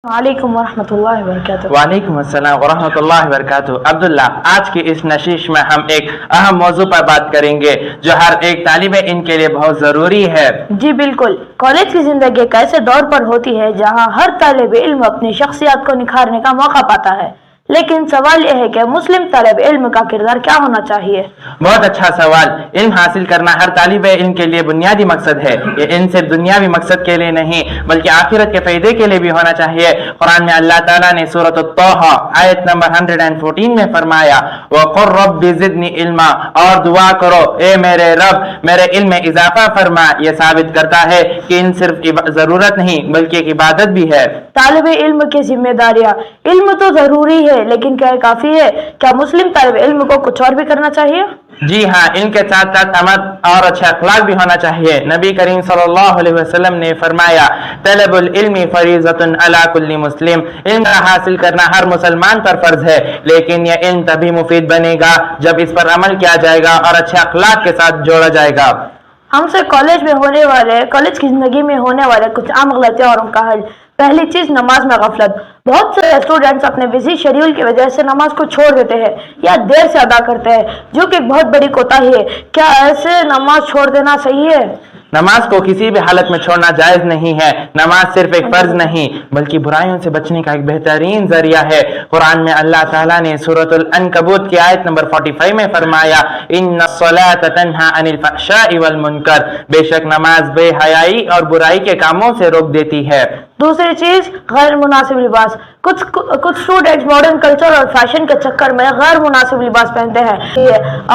وعلیکم ورحمۃ اللہ وبرکاتہ۔ وعلیکم السلام ورحمۃ اللہ وبرکاتہ۔ عبداللہ، آج کی اس نشست میں ہم ایک اہم موضوع پر بات کریں گے جو ہر ایک طالب علم کے لیے بہت ضروری ہے۔ جی بالکل، کالج کی زندگی ایک ایسے دور پر ہوتی ہے جہاں ہر طالب علم اپنی شخصیت کو نکھارنے کا موقع پاتا ہے، لیکن سوال یہ ہے کہ مسلم طالب علم کا کردار کیا ہونا چاہیے؟ بہت اچھا سوال۔ علم حاصل کرنا ہر طالب علم کے لیے بنیادی مقصد ہے۔ یہ علم صرف دنیاوی مقصد کے لیے نہیں بلکہ آخرت کے فائدے کے لیے بھی ہونا چاہیے۔ قرآن میں اللہ تعالیٰ نے سورۃ الطٰہٰ آیت نمبر 114 میں فرمایا وَقُلْ رَبِّ زِدْنِی عِلْمًا، اور دعا کرو اے میرے رب میرے علم میں اضافہ فرما۔ یہ ثابت کرتا ہے کہ علم صرف ضرورت نہیں بلکہ ایک عبادت بھی ہے۔ طالب علم کی ذمہ داریاں۔ علم تو ضروری ہے لیکن کیا کافی ہے؟ کیا مسلم طالب علم کو کچھ اور بھی کرنا چاہیے؟ جی ہاں، علم کے ساتھ ساتھ عمل اور اچھا اخلاق بھی ہونا چاہیے۔ نبی کریم صلی اللہ علیہ وسلم نے فرمایا طلب العلم فریضۃ علی کل مسلم، علم حاصل کرنا ہر مسلمان پر فرض ہے، لیکن یہ علم تبھی مفید بنے گا جب اس پر عمل کیا جائے گا اور اچھے اخلاق کے ساتھ جوڑا جائے گا۔ ہم سے کالج کی زندگی میں ہونے والے کچھ عام غلطیاں اور ان کا حل۔ پہلی چیز، نماز میں غفلت۔ بہت سے اسٹوڈینٹس اپنے بزی شیڈیول کی وجہ سے نماز کو چھوڑ دیتے ہیں یا دیر سے ادا کرتے ہیں، جو کہ ایک بہت بڑی کوتاہی ہے۔ کیا ایسے نماز چھوڑ دینا صحیح ہے؟ نماز کو کسی بھی حالت میں چھوڑنا جائز نہیں ہے۔ نماز صرف ایک فرض نہیں بلکہ برائیوں سے بچنے کا ایک بہترین ذریعہ ہے۔ قرآن میں اللہ تعالیٰ نے سورۃ العنکبوت کی آیت نمبر 45 میں فرمایا ان الصلاۃ تنہی عن الفحشاء والمنکر، بے شک نماز بے حیائی اور برائی کے کاموں سے روک دیتی ہے۔ دوسری چیز، غیر مناسب لباس۔ کچھ اسٹوڈینٹس ماڈرن کلچر اور فیشن کے چکر میں غیر مناسب لباس پہنتے ہیں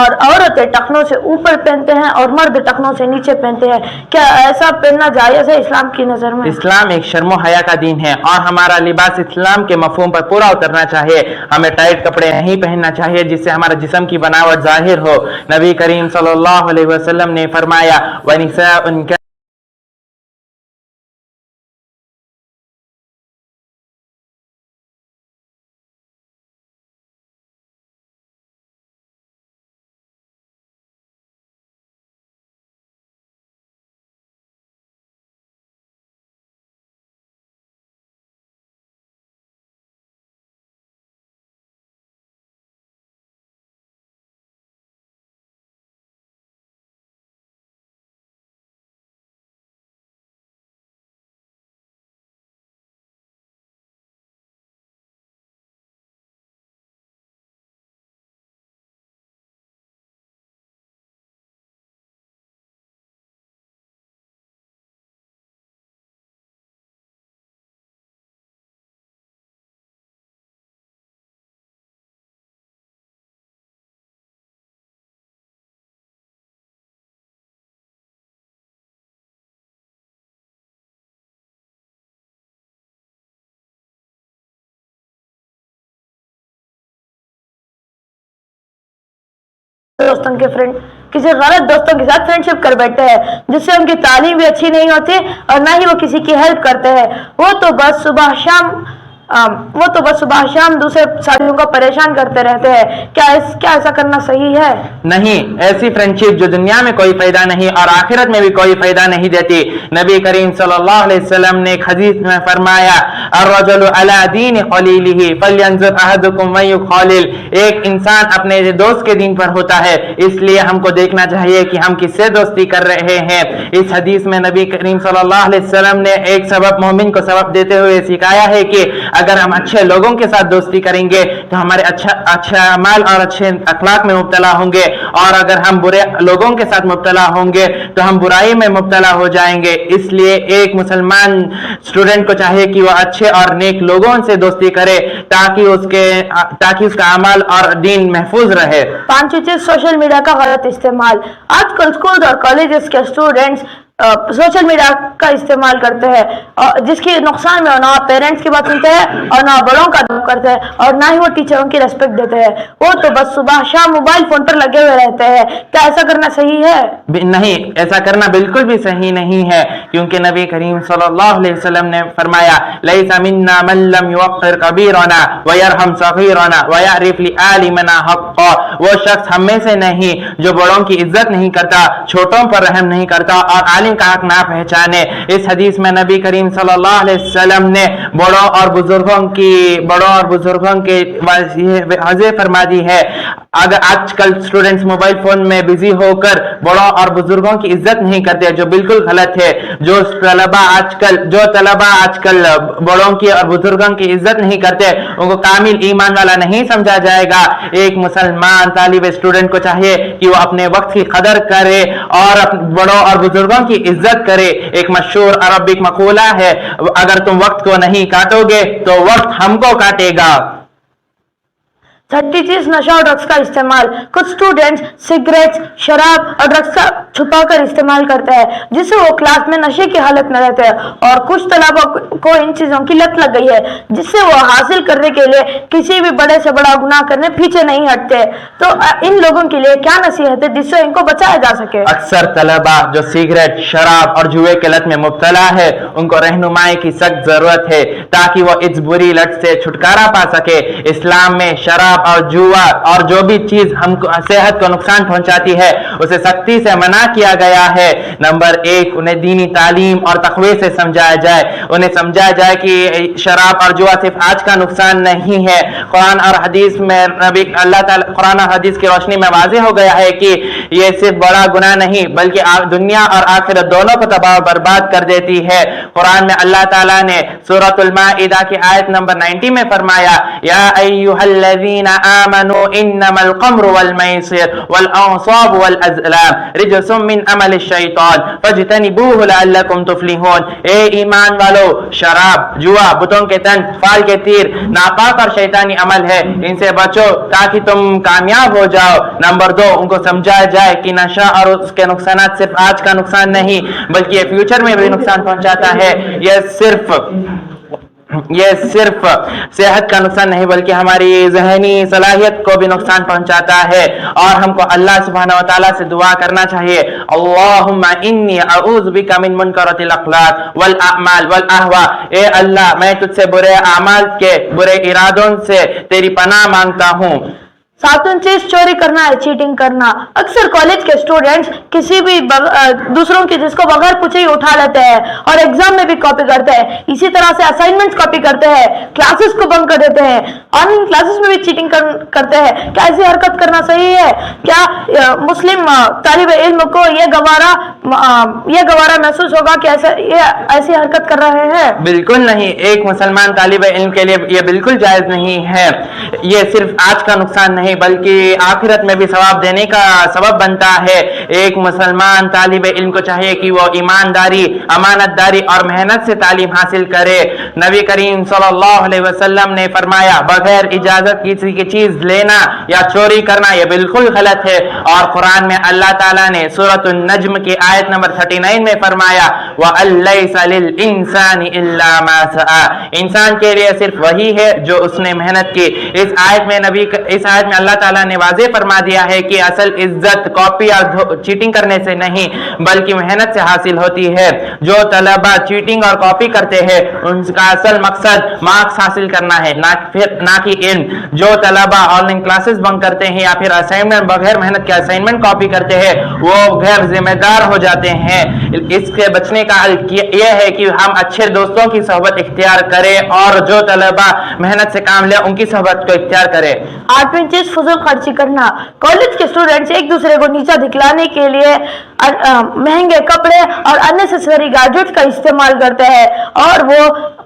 اور عورتیں ٹخنوں سے اوپر پہنتے ہیں اور مرد ٹخنوں سے نیچے پہنتے ہیں۔ کیا ایسا پہننا جائز ہے اسلام کی نظر میں؟ اسلام ایک شرم و حیا کا دین ہے اور ہمارا لباس اسلام کے مفہوم پر پورا اترنا چاہیے۔ ہمیں ٹائٹ کپڑے نہیں پہننا چاہیے جس سے ہمارے جسم کی بناوٹ ظاہر ہو۔ نبی کریم صلی اللہ علیہ وسلم نے فرمایا وَنِسَاءٌ دوستوں کے فرینڈ کسی غلط دوستوں کے ساتھ فرینڈشپ کر بیٹھتے ہیں جس سے ان کی تعلیم بھی اچھی نہیں ہوتی اور نہ ہی وہ کسی کی ہیلپ کرتے ہیں۔ وہ تو بس صبح شام دوسرے ساتھیوں کو پریشان کرتے رہتے ہیں۔ کیا ایسا کرنا صحیح ہے؟ نہیں، ایسی فرینڈشپ جو دنیا میں کوئی فائدہ نہیں اور آخرت میں بھی کوئی فائدہ نہیں دیتی۔ نبی کریم صلی اللہ علیہ وسلم نے ایک حدیث میں فرمایا الرجل علی دین خلیلہ فلینظر احدکم من یخالل، ایک انسان اپنے دوست کے دین پر ہوتا ہے، اس لیے ہم کو دیکھنا چاہیے کہ ہم کس سے دوستی کر رہے ہیں۔ اس حدیث میں نبی کریم صلی اللہ علیہ وسلم نے ایک سبب مومن کو سبب دیتے ہوئے سکھایا ہے کہ اگر ہم اچھے لوگوں کے ساتھ دوستی کریں گے تو ہمارے اچھا اعمال اور اچھے اخلاق میں مبتلا ہوں گے، اور اگر ہم برے لوگوں کے ساتھ مبتلا ہوں گے تو ہم برائی میں مبتلا ہو جائیں گے۔ اس لیے ایک مسلمان اسٹوڈنٹ کو چاہیے کہ وہ اچھے اور نیک لوگوں سے دوستی کرے تاکہ اس کا عمل اور دین محفوظ رہے۔ پانچویں چیز، سوشل میڈیا کا غلط استعمال۔ آج کل اسکول اور کالجز کے اسٹوڈینٹس سوشل میڈیا کا استعمال کرتے ہیں جس کی نقصان میں نہ پیرنٹس کی بات سنتے ہیں اور نہ بڑوں کا ادب کرتے ہیں اور نہ ہی وہ ٹیچروں کی ریسپیکٹ دیتے ہیں۔ وہ تو بس صبح شام موبائل فون پر لگے ہوئے رہتے ہیں۔ کیا ایسا کرنا صحیح ہے؟ نہیں، ایسا کرنا بالکل بھی صحیح نہیں ہے، کیونکہ نبی کریم صلی اللہ علیہ وسلم نے فرمایا لیس منا من لم یوقر کبیرنا ویرحم صغیرنا ویعرف لعالمنا حقا، وہ شخص ہم میں سے نہیں جو بڑوں کی عزت نہیں کرتا، چھوٹوں پر رحم نہیں کرتا اور عالم वालिदैन का हक ना पहचाने। इस हदीस में नबी करीम सल्लल्लाहु अलैहि वसल्लम ने बड़ों और बुजुर्गों के वजह फरमा दी है। अगर आजकल स्टूडेंट्स मोबाइल फोन में बिजी होकर बड़ों और बुजुर्गों की इज्जत नहीं करते, जो बिल्कुल गलत है। जो तलबा आजकल बड़ों की और बुजुर्गों की इज्जत नहीं करते, उनको कामिल ईमान वाला नहीं समझा जाएगा। एक मुसलमान तालिब स्टूडेंट को चाहिए कि वो अपने वक्त की कदर करे और बड़ों और बुजुर्गों की इज्जत करे। एक मशहूर अरबिक मकूला है, अगर तुम वक्त को नहीं काटोगे तो वक्त हमको काटेगा। छठी चीज नशा और ड्रग्स का इस्तेमाल। कुछ स्टूडेंट्स सिगरेट, शराब और ड्रग्स का छुपा कर इस्तेमाल करते हैं, जिससे वो क्लास में नशे की हालत में रहते हैं। और कुछ तलबा को इन चीजों की लत लग गई है, जिससे वो हासिल करने के लिए किसी भी बड़े से बड़ा गुनाह करने पीछे नहीं हटते। तो इन लोगों के लिए क्या नसीहत है जिससे इनको बचाया जा सके? अक्सर तलबा जो सिगरेट, शराब और जुए के लत में मुब्तला है, उनको रहनुमाई की सख्त जरूरत है ताकि वो इस बुरी लत से छुटकारा पा सके। इस्लाम में शराब और जुआ और जो भी चीज हमको सेहत को नुकसान पहुंचाती है, उसे सख्ती से मना किया गया है। नंबर 1, उन्हें दीनी तालीम और तक़वे से समझाया जाए। उन्हें समझाया जाए कि शराब और जुआ सिर्फ आज का नुकसान नहीं है। कुरान और हदीस में अल्लाह ताला कुरान और हदीस की रोशनी में वाज़ेह हो गया है कि ये सिर्फ बड़ा गुनाह नहीं बल्कि दुनिया और आखिरत दोनों को तबाह बर्बाद कर देती है। कुरान में अल्लाह ताला ने सूरतुल माइदा की आयत नंबर 90 में फरमाया, या अय्युहल्लज़ीना आमनू इन्नमल क़म्रु वल मैसिर वल अंसाब वल अज़लाम रिजसुम मिन अमलिश शैतान फज्तनिबूहु लअल्लकुम तुफ्लिहून। ए ईमान वालो, शराब, जुआ, बुतों के तन, फाल के तीर नापाक और शैतानी अमल है, इनसे बचो ताकि तुम कामयाब हो जाओ। नंबर 2, उनको समझाया जाए कि नशा और उसके नुकसान सिर्फ आज का नुकसान नहीं बल्कि ये फ्यूचर में भी नुकसान पहुंचाता है। यह सिर्फ सेहत का नुकसान नहीं बल्कि हमारी ज़हनी सलाहियत को भी नुकसान पहुंचाता है। और हमको अल्लाह सुब्हानहू व तआला से दुआ करना चाहिए, अल्लाहुम्मा इन्नी अऊज़ु बिका मिन मुनकरातिल अख़लाक़ वल अअमाल वल अहवा। ए अल्लाह, मैं तुझसे बुरे अमाल के बुरे इरादों से तेरी पनाह मांगता हूँ। 7वीं चीज चोरी करना है, चीटिंग करना। अक्सर कॉलेज के स्टूडेंट्स किसी भी दूसरों की जिसको बगैर पूछे ही उठा लेते हैं और एग्जाम में भी कॉपी करते हैं। इसी तरह से असाइनमेंट्स कॉपी करते हैं, क्लासेस को बंक कर देते हैं, ऑनलाइन क्लासेस में भी चीटिंग करते हैं। क्या ऐसी हरकत करना सही है? क्या मुस्लिम तालिब इल्म को ये गवारा महसूस होगा कि ऐसी हरकत कर रहे हैं? बिल्कुल नहीं। एक मुसलमान तालिब इल्म के लिए ये बिल्कुल जायज नहीं है। ये सिर्फ आज का नुकसान नहीं बल्कि आखिरत में भी सवाब देने का सबब बनता है। एक मुसलमान तालिब इल्म को चाहिए कि वो ईमानदारी, अमानतदारी और मेहनत से तालीम हासिल करे। नबी करीम सल्लल्लाहु अलैहि वसल्लम ने फरमाया, बगैर इजाजत किसी की चीज लेना या चोरी करना यह बिल्कुल गलत है। और कुरान में अल्लाह ताला ने सूरतुन नज्म की आयत नंबर 39 में फरमाया, व अलैसा लिल इंसानी इल्ला मा सआ। इंसान के लिए सिर्फ वही है जो उसने मेहनत की। इस आयत में अल्लाह ताला ने वाज़ेह फरमा दिया है कि असल इज्जत कॉपी और चीटिंग करने से नहीं बल्कि मेहनत से हासिल होती है। जो तलबा चीटिंग और कॉपी करते हैं उनका असल मकसद मार्क्स हासिल करना है, ना कि इल्म। जो तलबा ऑनलाइन क्लासेस बंक करते हैं या फिर असाइनमेंट बगैर मेहनत के असाइनमेंट कॉपी करते हैं वो गैर जिम्मेदार हो जाते हैं। इससे बचने का हल यह है कि हम अच्छे दोस्तों की सोहबत इख्तियार करें और जो तलबा मेहनत से काम ले उनकी सोहबत को इख्तियार करें। 8वीं चीज फजूल खर्ची करना। कॉलेज के स्टूडेंट्स एक दूसरे को नीचा दिखलाने के लिए महंगे कपड़े और अननेसेसरी गैजेट्स का इस्तेमाल करते हैं और वो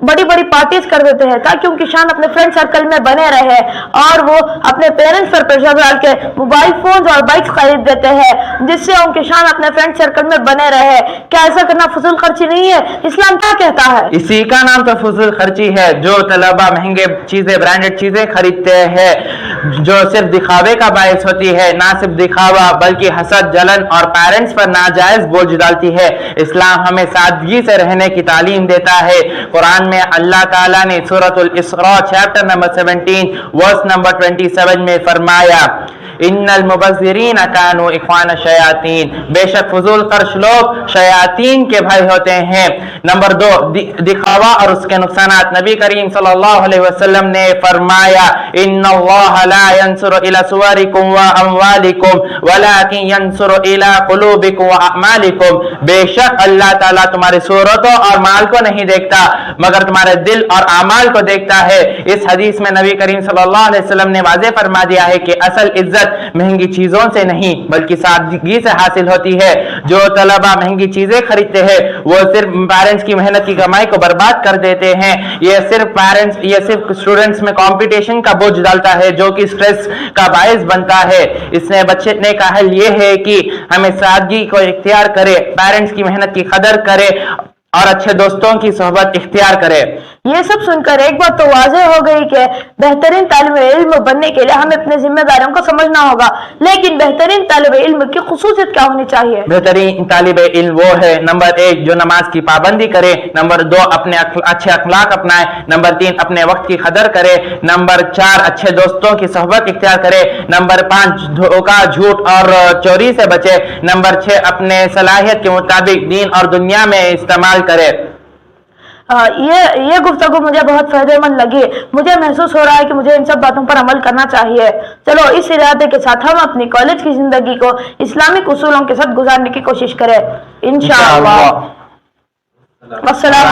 बड़ी बड़ी पार्टीज कर देते हैं ताकि उनकी शान अपने फ्रेंड सर्कल में बने रहे। और वो अपने पेरेंट्स पर प्रेशर डाल के मोबाइल फोन और बाइक्स खरीद देते हैं जिससे उनकी शान अपने फ्रेंड सर्कल में बने रहे। क्या ऐसा करना फजूल खर्ची नहीं है? इस्लाम क्या कहता है? इसी का नाम तो फजूल खर्ची है। जो तलबा महंगे चीजें, ब्रांडेड चीजें खरीदते हैं जो सिर्फ दिखावे का बायस होती है, ना सिर्फ दिखावा बल्कि हसद, जलन और पेरेंट्स पर नाजायज बोझ डालती है। इस्लाम हमें सादगी से रहने की तालीम देता है। कुरान में अल्लाह ताला ने सूरतुल इसरा चैप्टर नंबर 17 वर्स नंबर 27 में फरमाया, इन्नल मुबज़्ज़िरीन कानू इख्वान शयातीन। बेशक फजूल खर्च लोग शयातीन के भाई होते हैं। नंबर 2, दिखावा और उसके नुकसानात। नबी करीम सल्लल्लाहु अलैहि वसल्लम ने फरमाया, इन्नल्लाह ला यंसुरु इला सुवरिकुम व अमवालिकुम वलाकिन यंसुरु इला कुलूबिकुम व अमालिकुम, बेशक अल्लाह ताला तुम्हारी सूरतों और माल को नहीं देखता मगर तुम्हारे दिल और अमाल को देखता है। इस हदीस में नबी करीम सल्लल्लाहु अलैहि वसल्लम ने वाज़ेह फरमा दिया है कि असल इज्जत महंगी चीजों से नहीं बल्कि सादगी से हासिल होती है। जो तलबा महंगी चीजें खरीदते हैं वो सिर्फ पेरेंट्स की मेहनत की कमाई को बर्बाद कर देते हैं। ये सिर्फ स्टूडेंट्स में कंपटीशन का बोझ डालता है जो कि स्ट्रेस का बायस बनता है। इसने बच्चे ने कहा ये है कि हमें सादगी को इख्तियार करे, पेरेंट्स की मेहनत की कदर करे और अच्छे दोस्तों की सोहबत इख्तियार करे। ये सब सुनकर एक बात तो वाज़ेह हो गई कि बेहतरीन तालिब इल्म बनने के लिए हमें अपनी जिम्मेदारियों को समझना होगा, लेकिन बेहतरीन तालिब इल्म की खुसूसियत क्या होनी चाहिए? बेहतरीन तालिब इल्म वो है, नंबर 1 जो नमाज की पाबंदी करे, नंबर 2 अपने अच्छे अखलाक अपनाए, नंबर 3 अपने वक्त की कदर करे, नंबर 4 अच्छे दोस्तों की सोहबत इख्तियार करे, नंबर 5 धोखा झूठ और चोरी से बचे, नंबर 6 अपने सलाहियत के मुताबिक दीन और दुनिया में इस्तेमाल करे। ये गुफ्तगू मुझे बहुत फायदेमंद लगी। मुझे महसूस हो रहा है कि मुझे इन सब बातों पर अमल करना चाहिए। चलो इस इरादे के साथ हम अपनी कॉलेज की जिंदगी को इस्लामिक उसूलों के साथ गुजारने की कोशिश करें इंशाअल्लाह। अस्सलाम।